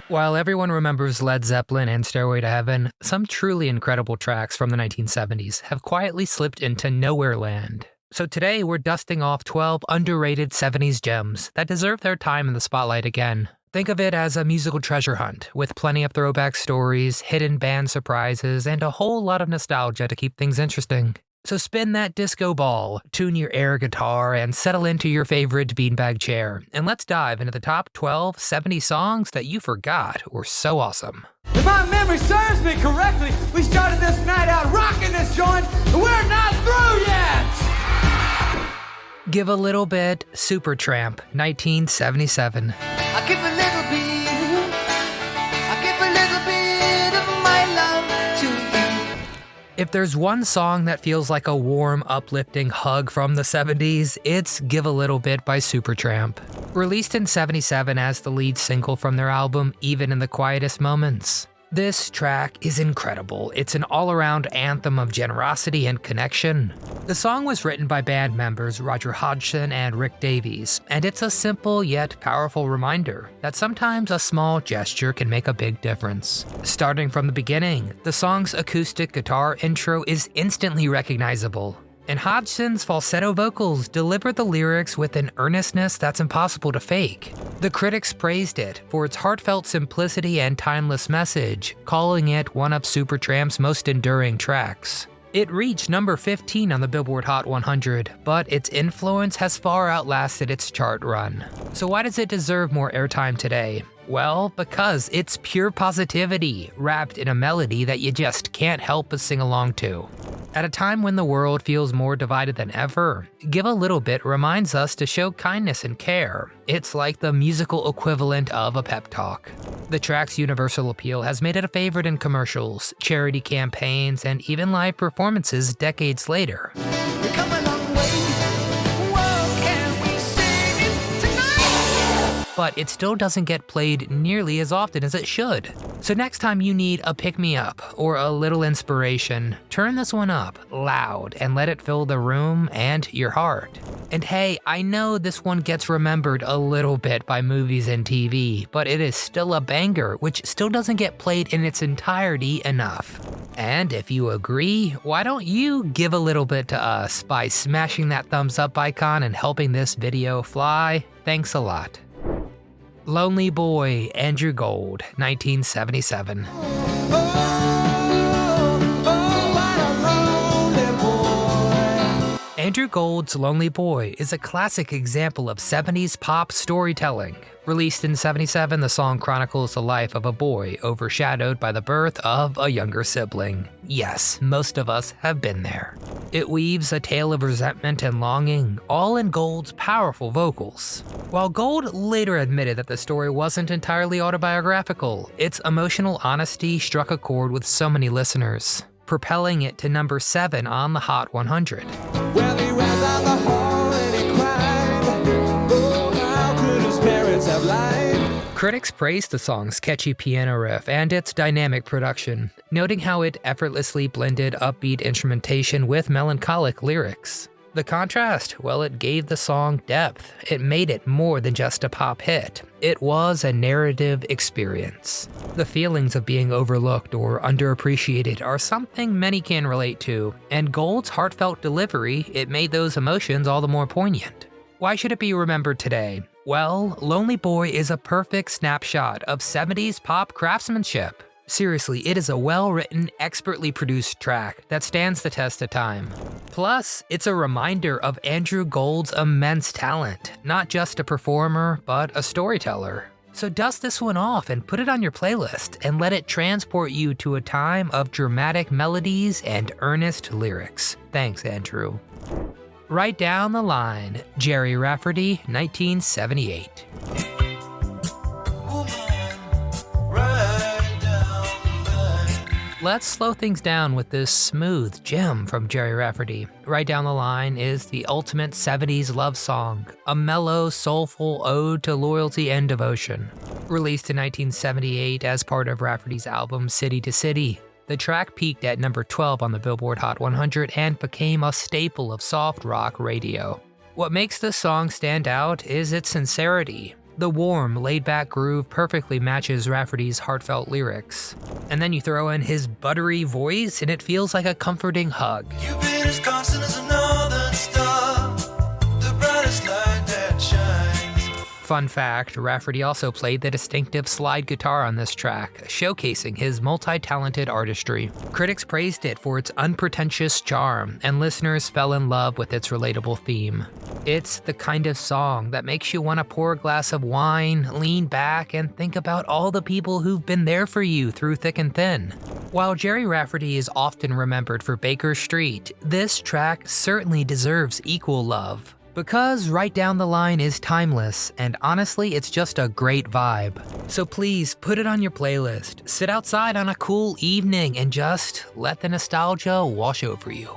While everyone remembers Led Zeppelin and Stairway to Heaven, some truly incredible tracks from the 1970s have quietly slipped into nowhere land. So today we're dusting off 12 underrated 70s gems that deserve their time in the spotlight again. Think of it as a musical treasure hunt, with plenty of throwback stories, hidden band surprises, and a whole lot of nostalgia to keep things interesting. So spin that disco ball, tune your air guitar, and settle into your favorite beanbag chair, and let's dive into the top 12 70 songs that you forgot were so awesome. If my memory serves me correctly, we started this night out rocking this joint, and we're not through yet! Give a Little Bit, Supertramp, 1977. I give a little bit, I give a little bit of my love to you. If there's one song that feels like a warm, uplifting hug from the 70s, it's Give a Little Bit by Supertramp. Released in 77 as the lead single from their album Even in the Quietest Moments. This track is incredible. It's an all-around anthem of generosity and connection. The song was written by band members Roger Hodgson and Rick Davies, and it's a simple yet powerful reminder that sometimes a small gesture can make a big difference. Starting from the beginning, the song's acoustic guitar intro is instantly recognizable, and Hodgson's falsetto vocals deliver the lyrics with an earnestness that's impossible to fake. The critics praised it for its heartfelt simplicity and timeless message, calling it one of Supertramp's most enduring tracks. It reached number 15 on the Billboard Hot 100, but its influence has far outlasted its chart run. So why does it deserve more airtime today? Well, because it's pure positivity, wrapped in a melody that you just can't help but sing along to. At a time when the world feels more divided than ever, Give a Little Bit reminds us to show kindness and care. It's like the musical equivalent of a pep talk. The track's universal appeal has made it a favorite in commercials, charity campaigns, and even live performances decades later. We come a long way. Whoa, can we sing it tonight? But it still doesn't get played nearly as often as it should. So next time you need a pick-me-up or a little inspiration, turn this one up loud and let it fill the room and your heart. And hey, I know this one gets remembered a little bit by movies and TV, but it is still a banger, which still doesn't get played in its entirety enough. And if you agree, why don't you give a little bit to us by smashing that thumbs up icon and helping this video fly? Thanks a lot. Lonely Boy, Andrew Gold, 1977. Andrew Gold's Lonely Boy is a classic example of 70s pop storytelling. Released in 77, the song chronicles the life of a boy overshadowed by the birth of a younger sibling. Yes, most of us have been there. It weaves a tale of resentment and longing, all in Gold's powerful vocals. While Gold later admitted that the story wasn't entirely autobiographical, its emotional honesty struck a chord with so many listeners, propelling it to number 7 on the Hot 100. Well, he went down the hall and he cried. Oh, how could his parents have lied? Critics praised the song's catchy piano riff and its dynamic production, noting how it effortlessly blended upbeat instrumentation with melancholic lyrics. The contrast, well, it gave the song depth. It made it more than just a pop hit. It was a narrative experience. The feelings of being overlooked or underappreciated are something many can relate to, and Gold's heartfelt delivery, it made those emotions all the more poignant. Why should it be remembered today? Well, Lonely Boy is a perfect snapshot of 70s pop craftsmanship. Seriously, it is a well-written, expertly produced track that stands the test of time. Plus, it's a reminder of Andrew Gold's immense talent, not just a performer, but a storyteller. So dust this one off and put it on your playlist and let it transport you to a time of dramatic melodies and earnest lyrics. Thanks, Andrew. Right down the line, Gerry Rafferty, 1978. Let's slow things down with this smooth gem from Gerry Rafferty. Right Down the Line is the ultimate 70s love song, a mellow, soulful ode to loyalty and devotion. Released in 1978 as part of Rafferty's album City to City, the track peaked at number 12 on the Billboard Hot 100 and became a staple of soft rock radio. What makes this song stand out is its sincerity. The warm, laid-back groove perfectly matches Rafferty's heartfelt lyrics. And then you throw in his buttery voice and it feels like a comforting hug. You've been as constant as a northern star, the brightest light that shines. Fun fact, Rafferty also played the distinctive slide guitar on this track, showcasing his multi-talented artistry. Critics praised it for its unpretentious charm, and listeners fell in love with its relatable theme. It's the kind of song that makes you want to pour a glass of wine, lean back, and think about all the people who've been there for you through thick and thin. While Gerry Rafferty is often remembered for Baker Street, this track certainly deserves equal love. Because Right Down the Line is timeless, and honestly, it's just a great vibe. So please put it on your playlist, sit outside on a cool evening, and just let the nostalgia wash over you.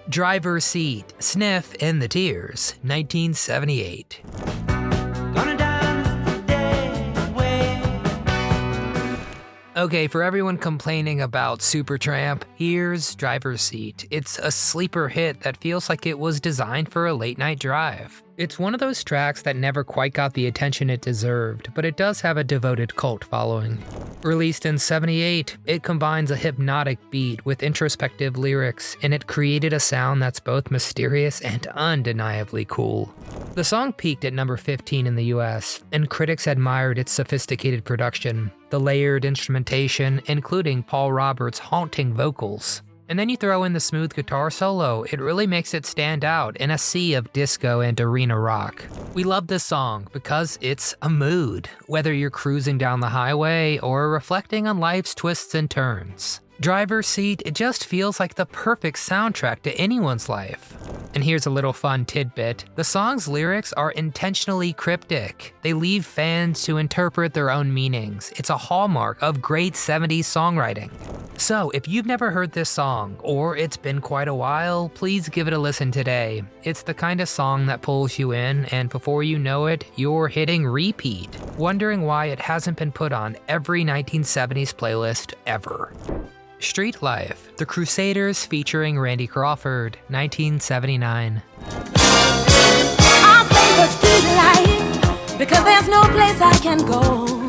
Driver's Seat, Sniff and the Tears, 1978. Okay, for everyone complaining about Supertramp, here's Driver's Seat. It's a sleeper hit that feels like it was designed for a late-night drive. It's one of those tracks that never quite got the attention it deserved, but it does have a devoted cult following. Released in '78, it combines a hypnotic beat with introspective lyrics, and it created a sound that's both mysterious and undeniably cool. The song peaked at number 15 in the US, and critics admired its sophisticated production, the layered instrumentation, including Paul Roberts' haunting vocals. And then you throw in the smooth guitar solo, it really makes it stand out in a sea of disco and arena rock. We love this song because it's a mood, whether you're cruising down the highway or reflecting on life's twists and turns. Driver's Seat, it just feels like the perfect soundtrack to anyone's life. And here's a little fun tidbit. The song's lyrics are intentionally cryptic. They leave fans to interpret their own meanings. It's a hallmark of great 70s songwriting. So if you've never heard this song, or it's been quite a while, please give it a listen today. It's the kind of song that pulls you in, and before you know it, you're hitting repeat, wondering why it hasn't been put on every 1970s playlist ever. Street Life, The Crusaders featuring Randy Crawford, 1979. I favor street life because there's no place I can go.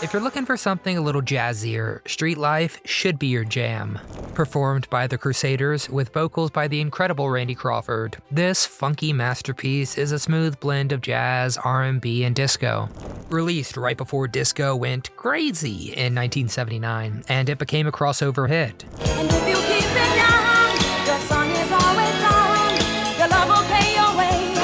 If you're looking for something a little jazzier, Street Life should be your jam. Performed by the Crusaders with vocals by the incredible Randy Crawford, this funky masterpiece is a smooth blend of jazz, R&B, and disco. Released right before disco went crazy in 1979, and it became a crossover hit. And if you keep it young, your song is always on. Your love will pay your way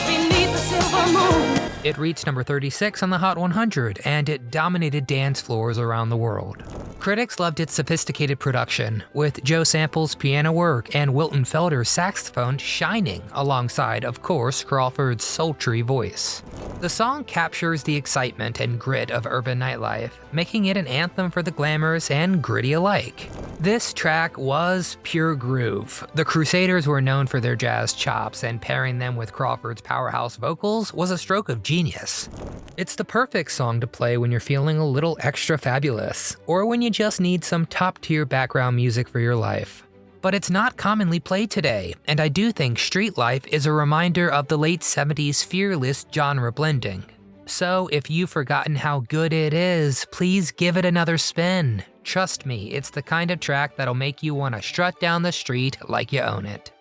beneath the silver moon. It reached number 36 on the Hot 100, and it dominated dance floors around the world. Critics loved its sophisticated production, with Joe Sample's piano work and Wilton Felder's saxophone shining alongside, of course, Crawford's sultry voice. The song captures the excitement and grit of urban nightlife, making it an anthem for the glamorous and gritty alike. This track was pure groove. The Crusaders were known for their jazz chops, and pairing them with Crawford's powerhouse vocals was a stroke of genius. It's the perfect song to play when you're feeling a little extra fabulous, or when you just need some top-tier background music for your life. But it's not commonly played today, and I do think Street Life is a reminder of the late 70s fearless genre blending. So if you've forgotten how good it is, please give it another spin. Trust me, it's the kind of track that'll make you want to strut down the street like you own it.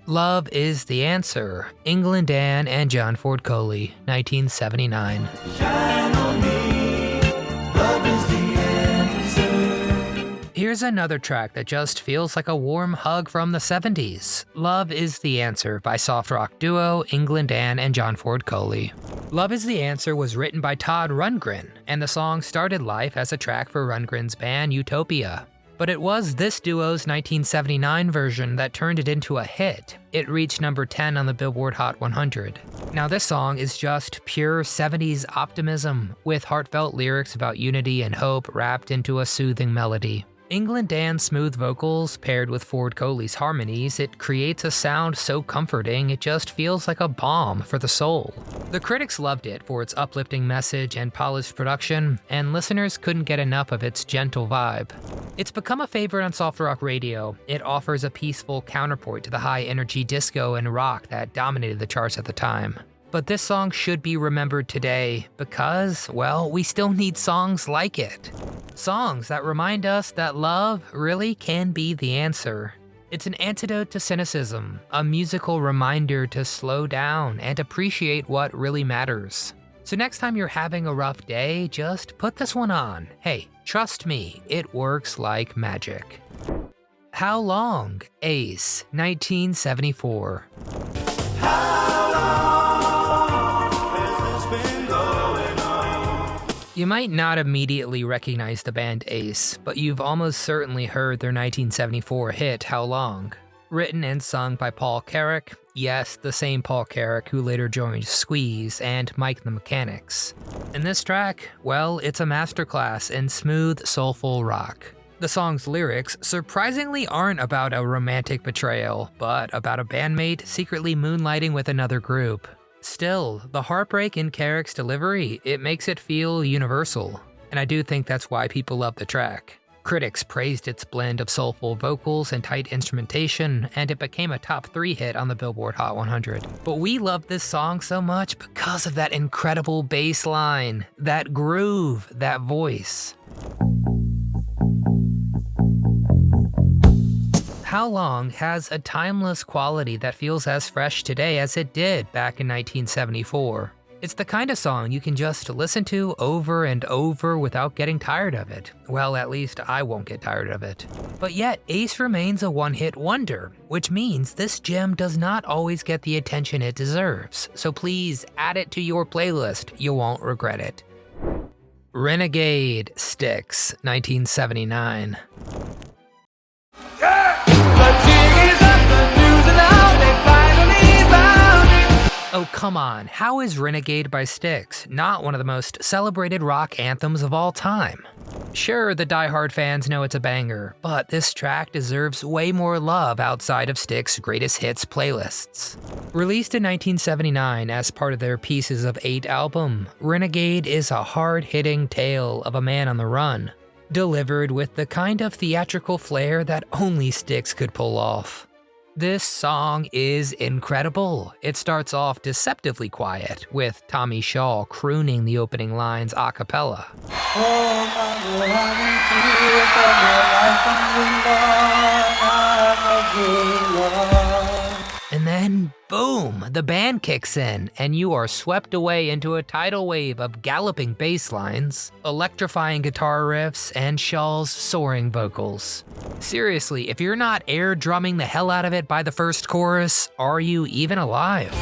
Love is the Answer, England Dan and John Ford Coley, 1979. Shine on me, love is the answer. Here's another track that just feels like a warm hug from the 70s. Love is the Answer by soft rock duo England Dan and John Ford Coley. Love is the Answer was written by Todd Rundgren, and the song started life as a track for Rundgren's band Utopia. But it was this duo's 1979 version that turned it into a hit. It reached number 10 on the Billboard Hot 100. Now this song is just pure 70s optimism, with heartfelt lyrics about unity and hope wrapped into a soothing melody. England Dan's smooth vocals paired with Ford Coley's harmonies, it creates a sound so comforting it just feels like a balm for the soul. The critics loved it for its uplifting message and polished production, and listeners couldn't get enough of its gentle vibe. It's become a favorite on soft rock radio. It offers a peaceful counterpoint to the high-energy disco and rock that dominated the charts at the time. But this song should be remembered today because, well, we still need songs like it. Songs that remind us that love really can be the answer. It's an antidote to cynicism, a musical reminder to slow down and appreciate what really matters. So next time you're having a rough day, just put this one on. Hey, trust me, it works like magic. How Long, Ace, 1974. You might not immediately recognize the band Ace, but you've almost certainly heard their 1974 hit, How Long? Written and sung by Paul Carrack, yes, the same Paul Carrack who later joined Squeeze and Mike the Mechanics. And this track, well, it's a masterclass in smooth, soulful rock. The song's lyrics surprisingly aren't about a romantic betrayal, but about a bandmate secretly moonlighting with another group. Still, the heartbreak in Carrack's delivery, it makes it feel universal. And I do think that's why people love the track. Critics praised its blend of soulful vocals and tight instrumentation, and it became a top 3 hit on the Billboard Hot 100. But we love this song so much because of that incredible bass line, that groove, that voice. How Long has a timeless quality that feels as fresh today as it did back in 1974. It's the kind of song you can just listen to over and over without getting tired of it. Well, at least I won't get tired of it. But yet, Ace remains a one-hit wonder, which means this gem does not always get the attention it deserves. So please add it to your playlist, you won't regret it. Renegade, Styx, 1979. Oh, come on, how is Renegade by Styx not one of the most celebrated rock anthems of all time? Sure, the die-hard fans know it's a banger, but this track deserves way more love outside of Styx's greatest hits playlists. Released in 1979 as part of their Pieces of 8 album, Renegade is a hard-hitting tale of a man on the run, delivered with the kind of theatrical flair that only Styx could pull off. This song is incredible. It starts off deceptively quiet, with Tommy Shaw crooning the opening lines a cappella. And then, boom, the band kicks in, and you are swept away into a tidal wave of galloping bass lines, electrifying guitar riffs, and Shaw's soaring vocals. Seriously, if you're not air drumming the hell out of it by the first chorus, are you even alive?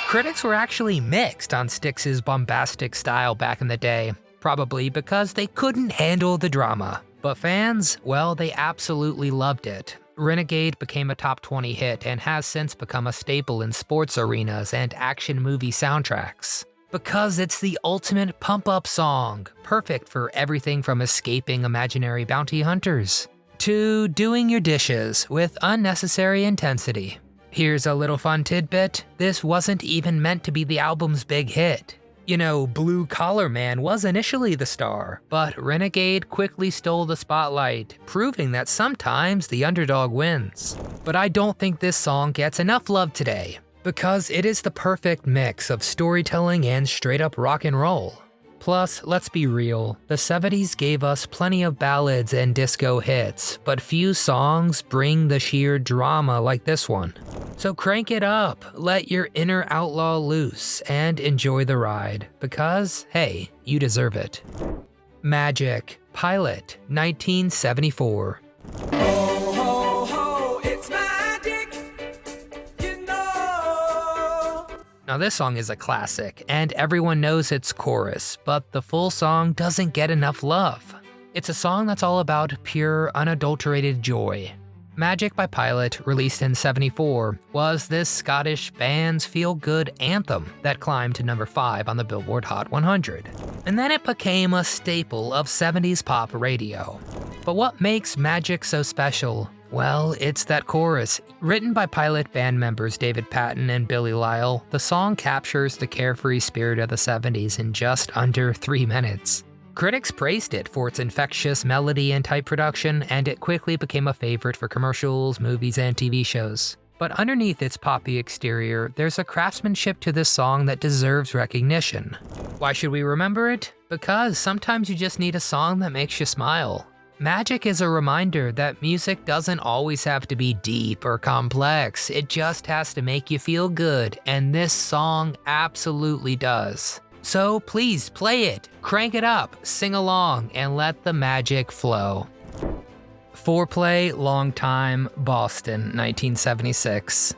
Critics were actually mixed on Styx's bombastic style back in the day. Probably because they couldn't handle the drama. But fans, well, they absolutely loved it. Renegade became a top 20 hit and has since become a staple in sports arenas and action movie soundtracks. Because it's the ultimate pump-up song, perfect for everything from escaping imaginary bounty hunters to doing your dishes with unnecessary intensity. Here's a little fun tidbit, this wasn't even meant to be the album's big hit. You know, Blue Collar Man was initially the star, but Renegade quickly stole the spotlight, proving that sometimes the underdog wins. But I don't think this song gets enough love today, because it is the perfect mix of storytelling and straight-up rock and roll. Plus, let's be real, the 70s gave us plenty of ballads and disco hits, but few songs bring the sheer drama like this one. So crank it up, let your inner outlaw loose, and enjoy the ride, because, hey, you deserve it. Magic, Pilot, 1974. Now this song is a classic, and everyone knows its chorus, but the full song doesn't get enough love. It's a song that's all about pure, unadulterated joy. Magic by Pilot, released in '74, was this Scottish band's feel-good anthem that climbed to number 5 on the Billboard Hot 100. And then it became a staple of 70s pop radio. But what makes Magic so special? Well, it's that chorus. Written by Pilot band members David Patton and Billy Lyle, the song captures the carefree spirit of the 70s in just under 3 minutes. Critics praised it for its infectious melody and tight production, and it quickly became a favorite for commercials, movies, and TV shows. But underneath its poppy exterior, there's a craftsmanship to this song that deserves recognition. Why should we remember it? Because sometimes you just need a song that makes you smile. Magic is a reminder that music doesn't always have to be deep or complex, it just has to make you feel good, and this song absolutely does. So please play it, crank it up, sing along, and let the magic flow. Foreplay, Long Time, Boston, 1976.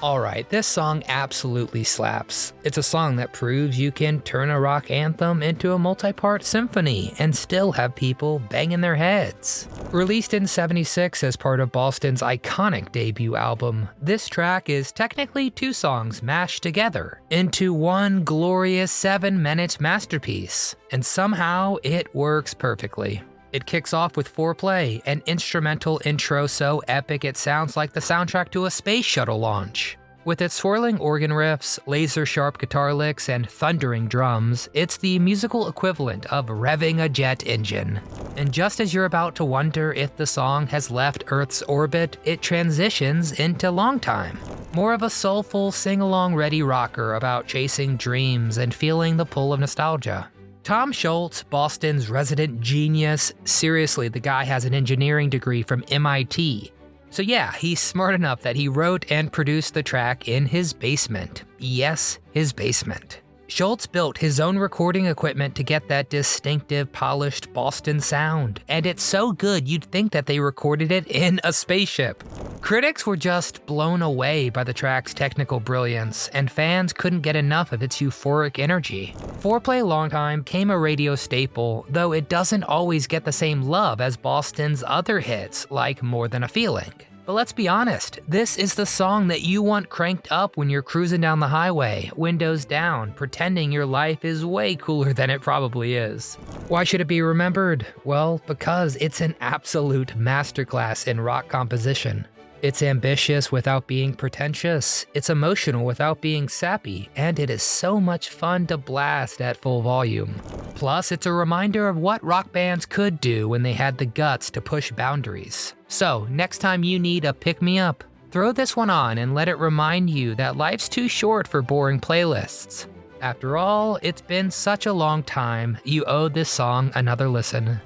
Alright, this song absolutely slaps. It's a song that proves you can turn a rock anthem into a multi-part symphony and still have people banging their heads. Released in '76 as part of Boston's iconic debut album, this track is technically 2 songs mashed together into one glorious 7-minute masterpiece, and somehow it works perfectly. It kicks off with Foreplay, an instrumental intro so epic it sounds like the soundtrack to a space shuttle launch. With its swirling organ riffs, laser-sharp guitar licks, and thundering drums, it's the musical equivalent of revving a jet engine. And just as you're about to wonder if the song has left Earth's orbit, it transitions into Long Time. More of a soulful, sing-along ready rocker about chasing dreams and feeling the pull of nostalgia. Tom Scholz, Boston's resident genius, seriously, the guy has an engineering degree from MIT. So yeah, he's smart enough that he wrote and produced the track in his basement. Yes, his basement. Scholz built his own recording equipment to get that distinctive, polished Boston sound, and it's so good you'd think that they recorded it in a spaceship. Critics were just blown away by the track's technical brilliance, and fans couldn't get enough of its euphoric energy. Foreplay Long Time became a radio staple, though it doesn't always get the same love as Boston's other hits, like More Than a Feeling. But let's be honest, this is the song that you want cranked up when you're cruising down the highway, windows down, pretending your life is way cooler than it probably is. Why should it be remembered? Well, because it's an absolute masterclass in rock composition. It's ambitious without being pretentious, it's emotional without being sappy, and it is so much fun to blast at full volume. Plus, it's a reminder of what rock bands could do when they had the guts to push boundaries. So, next time you need a pick-me-up, throw this one on and let it remind you that life's too short for boring playlists. After all, it's been such a long time, you owe this song another listen.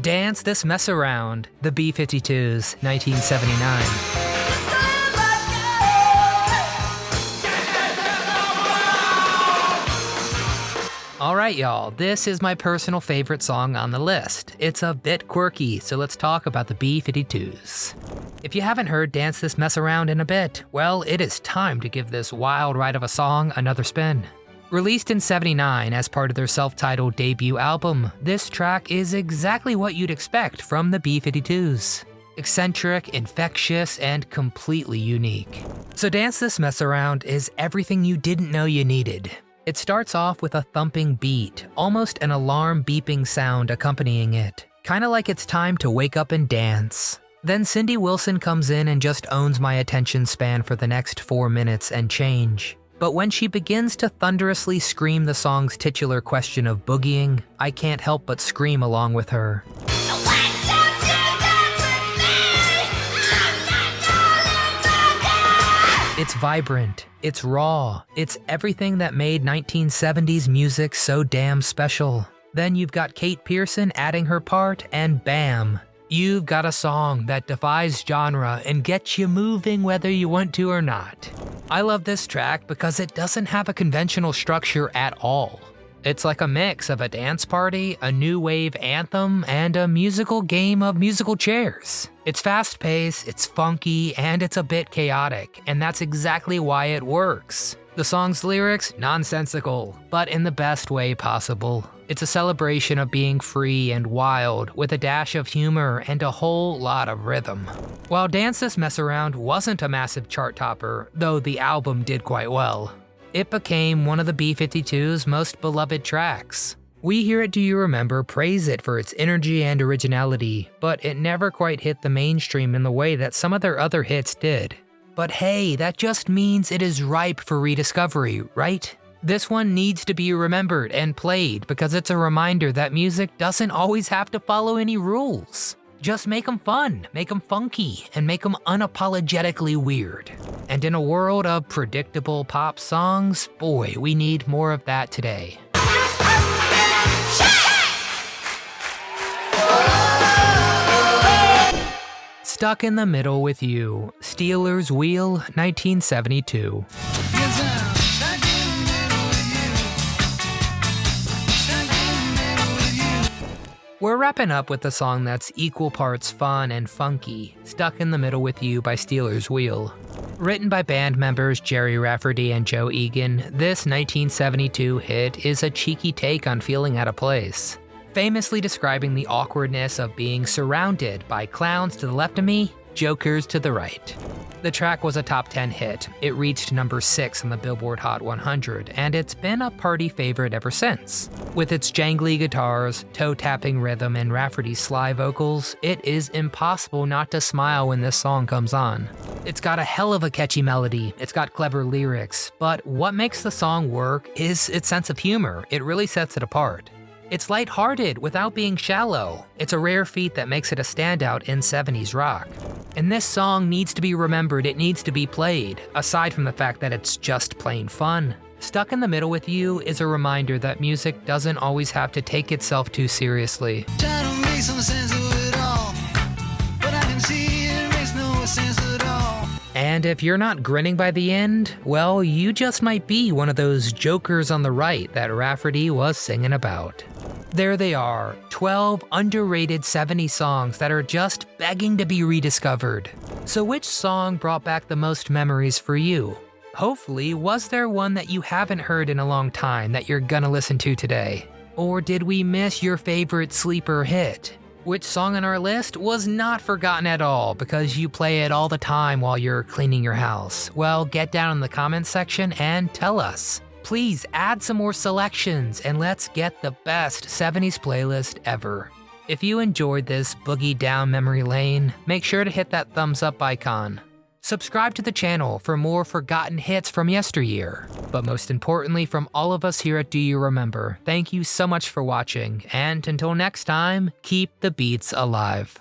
Dance This Mess Around, the B-52s, 1979. Alright y'all, this is my personal favorite song on the list. It's a bit quirky, so let's talk about the B-52s. If you haven't heard Dance This Mess Around in a bit, well, it is time to give this wild ride of a song another spin. Released in '79 as part of their self-titled debut album, this track is exactly what you'd expect from the B-52s. Eccentric, infectious, and completely unique. So Dance This Mess Around is everything you didn't know you needed. It starts off with a thumping beat, almost an alarm beeping sound accompanying it, kinda like it's time to wake up and dance. Then Cindy Wilson comes in and just owns my attention span for the next 4 minutes and change. But when she begins to thunderously scream the song's titular question of boogieing, I can't help but scream along with her. It's vibrant, it's raw, it's everything that made 1970s music so damn special. Then you've got Kate Pearson adding her part, and bam! You've got a song that defies genre and gets you moving whether you want to or not. I love this track because it doesn't have a conventional structure at all. It's like a mix of a dance party, a new wave anthem, and a musical game of musical chairs. It's fast-paced, it's funky, and it's a bit chaotic, and that's exactly why it works. The song's lyrics, nonsensical, but in the best way possible. It's a celebration of being free and wild, with a dash of humor and a whole lot of rhythm. While Dance This Mess Around wasn't a massive chart topper, though the album did quite well, it became one of the B-52's most beloved tracks. We Hear It Do You Remember praise it for its energy and originality, but it never quite hit the mainstream in the way that some of their other hits did. But hey, that just means it is ripe for rediscovery, right? This one needs to be remembered and played because it's a reminder that music doesn't always have to follow any rules. Just make them fun, make them funky, and make them unapologetically weird. And in a world of predictable pop songs, boy, we need more of that today. Stuck in the Middle with You, Steelers Wheel, 1972. We're wrapping up with a song that's equal parts fun and funky, Stuck in the Middle with You by Steelers Wheel. Written by band members Gerry, Rafferty, and Joe Egan, this 1972 hit is a cheeky take on feeling out of place. Famously describing the awkwardness of being surrounded by clowns to the left of me, jokers to the right. The track was a top 10 hit. It reached number 6 on the Billboard Hot 100, and it's been a party favorite ever since. With its jangly guitars, toe-tapping rhythm, and Rafferty's sly vocals, it is impossible not to smile when this song comes on. It's got a hell of a catchy melody, it's got clever lyrics, but what makes the song work is its sense of humor. It really sets it apart. It's lighthearted without being shallow. It's a rare feat that makes it a standout in 70s rock. And this song needs to be remembered, it needs to be played, aside from the fact that it's just plain fun. Stuck in the Middle with You is a reminder that music doesn't always have to take itself too seriously. Try to make some sense of it all, but I can see it makes no sense at all. And if you're not grinning by the end, well, you just might be one of those jokers on the right that Rafferty was singing about. There they are, 12 underrated 70s songs that are just begging to be rediscovered. So which song brought back the most memories for you? Hopefully, was there one that you haven't heard in a long time that you're gonna listen to today? Or did we miss your favorite sleeper hit? Which song on our list was not forgotten at all because you play it all the time while you're cleaning your house? Well, get down in the comments section and tell us. Please add some more selections and let's get the best 70s playlist ever. If you enjoyed this boogie down memory lane, make sure to hit that thumbs up icon. Subscribe to the channel for more forgotten hits from yesteryear. But most importantly, from all of us here at Do You Remember, thank you so much for watching, and until next time, keep the beats alive.